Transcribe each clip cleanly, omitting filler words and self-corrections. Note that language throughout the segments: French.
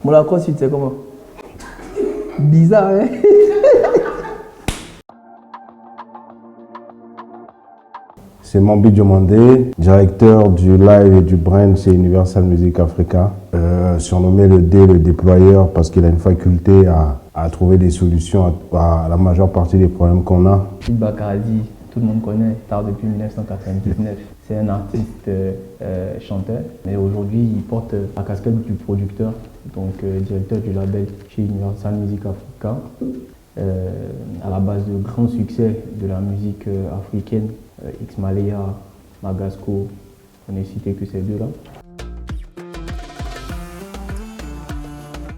Mon Lacoste, c'est comment? Bizarre, hein? C'est Mambi Diomandé, directeur du live et du brand chez Universal Music Africa, surnommé le D, le déployeur, parce qu'il a une faculté à trouver des solutions à la majeure partie des problèmes qu'on a. Bacardi, tout le monde connaît, star depuis 1999. C'est un artiste chanteur, mais aujourd'hui il porte la casquette du producteur, donc directeur du label chez Universal Music Africa. À la base de grands succès de la musique africaine, X-Malaya, Magasco, on n'est cité que ces deux-là.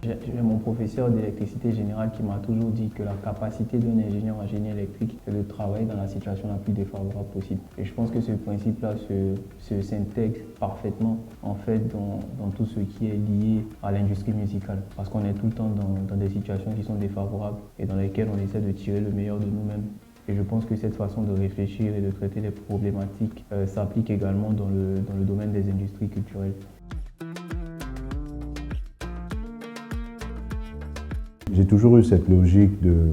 J'ai mon professeur d'électricité générale qui m'a toujours dit que la capacité d'un ingénieur en génie électrique, c'est de travailler dans la situation la plus défavorable possible. Et je pense que ce principe-là s'intègre parfaitement en fait dans tout ce qui est lié à l'industrie musicale. Parce qu'on est tout le temps dans des situations qui sont défavorables et dans lesquelles on essaie de tirer le meilleur de nous-mêmes. Et je pense que cette façon de réfléchir et de traiter les problématiques s'applique également dans le domaine des industries culturelles. J'ai toujours eu cette logique de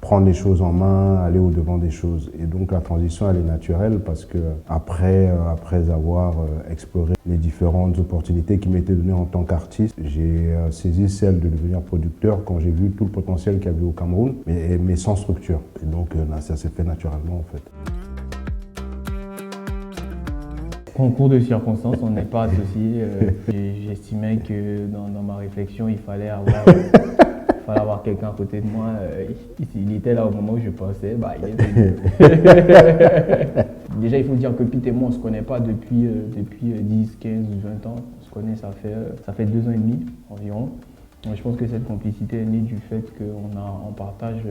prendre les choses en main, aller au-devant des choses. Et donc la transition, elle est naturelle parce que après avoir exploré les différentes opportunités qui m'étaient données en tant qu'artiste, j'ai saisi celle de devenir producteur quand j'ai vu tout le potentiel qu'il y avait au Cameroun, mais sans structure. Et donc ça s'est fait naturellement en fait. Concours de circonstances, on n'est pas associés. J'estimais que dans ma réflexion, il fallait avoir quelqu'un à côté de moi. Il était là au moment où je pensais, il est venu. Déjà, il faut dire que Pete et moi, on ne se connaît pas depuis 10, 15 ou 20 ans. On se connaît, ça fait 2 ans et demi environ. Je pense que cette complicité est née du fait qu'on partage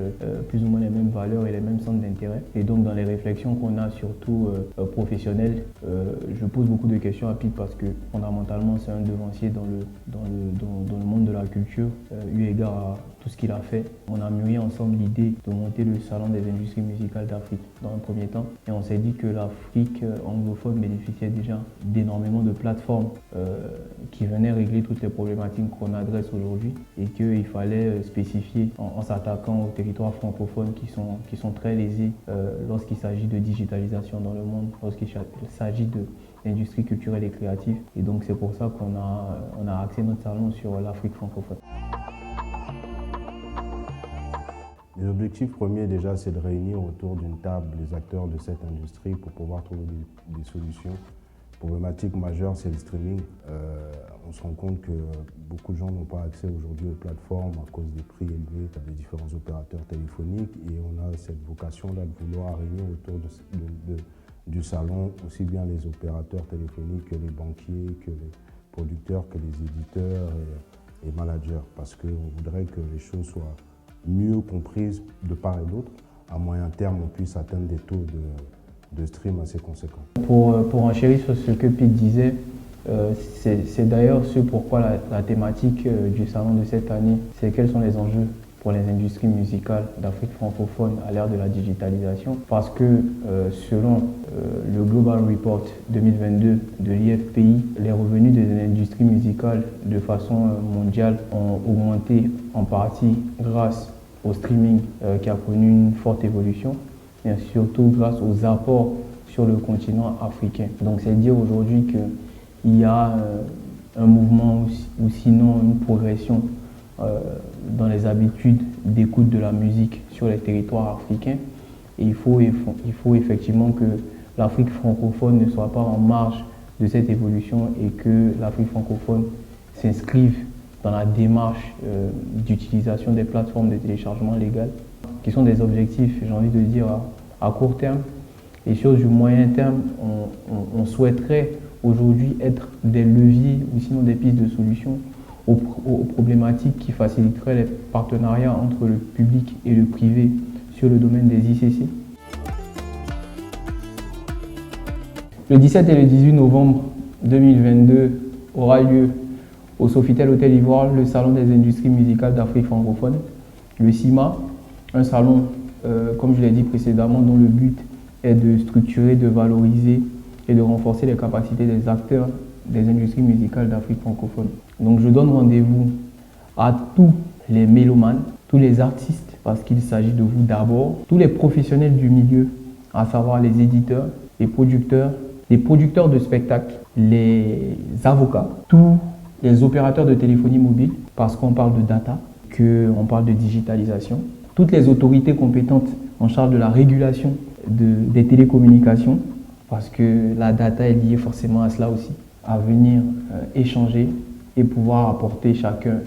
plus ou moins les mêmes valeurs et les mêmes centres d'intérêt. Et donc dans les réflexions qu'on a, surtout professionnelles, je pose beaucoup de questions à Pete parce que fondamentalement c'est un devancier dans le monde de la culture, eu égard à tout ce qu'il a fait. On a mûri ensemble l'idée de monter le Salon des industries musicales d'Afrique dans un premier temps. Et on s'est dit que l'Afrique anglophone bénéficiait déjà d'énormément de plateformes qui venaient régler toutes les problématiques qu'on adresse aujourd'hui et qu'il fallait spécifier en s'attaquant aux territoires francophones qui sont très lésés lorsqu'il s'agit de digitalisation dans le monde, lorsqu'il s'agit de l'industrie culturelle et créative. Et donc c'est pour ça qu'on a axé notre salon sur l'Afrique francophone. Les objectifs premiers déjà, c'est de réunir autour d'une table les acteurs de cette industrie pour pouvoir trouver des solutions. Problématique majeure, c'est le streaming. On se rend compte que beaucoup de gens n'ont pas accès aujourd'hui aux plateformes à cause des prix élevés des différents opérateurs téléphoniques et on a cette vocation-là de vouloir réunir autour du salon aussi bien les opérateurs téléphoniques que les banquiers, que les producteurs, que les éditeurs et managers parce qu'on voudrait que les choses soient mieux comprises de part et d'autre. À moyen terme, on puisse atteindre des taux de stream assez conséquents. Pour enchérir sur ce que Pete disait, c'est d'ailleurs ce pourquoi la thématique du salon de cette année, c'est quels sont les enjeux pour les industries musicales d'Afrique francophone à l'ère de la digitalisation. Parce que selon le Global Report 2022 de l'IFPI, les revenus des industries musicales de façon mondiale ont augmenté en partie grâce au streaming qui a connu une forte évolution, et surtout grâce aux apports sur le continent africain. Donc c'est dire aujourd'hui qu'il y a un mouvement ou sinon une progression dans les habitudes d'écoute de la musique sur les territoires africains. Et il faut effectivement que l'Afrique francophone ne soit pas en marge de cette évolution et que l'Afrique francophone s'inscrive dans la démarche d'utilisation des plateformes de téléchargement légal, qui sont des objectifs, j'ai envie de dire, à court terme. Et sur du moyen terme, on souhaiterait aujourd'hui être des leviers ou sinon des pistes de solutions aux problématiques qui faciliteraient les partenariats entre le public et le privé sur le domaine des ICC. Le 17 et le 18 novembre 2022 aura lieu au Sofitel Hôtel Ivoire le Salon des industries musicales d'Afrique francophone, le CIMA, un salon, comme je l'ai dit précédemment, dont le but est de structurer, de valoriser et de renforcer les capacités des acteurs des industries musicales d'Afrique francophone. Donc je donne rendez-vous à tous les mélomanes, tous les artistes, parce qu'il s'agit de vous d'abord, tous les professionnels du milieu, à savoir les éditeurs, les producteurs de spectacles, les avocats, tous les opérateurs de téléphonie mobile, parce qu'on parle de data, qu'on parle de digitalisation, toutes les autorités compétentes en charge de la régulation des télécommunications, parce que la data est liée forcément à cela aussi, à venir échanger et pouvoir apporter chacun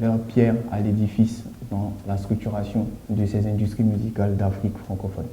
leur pierre à l'édifice dans la structuration de ces industries musicales d'Afrique francophone.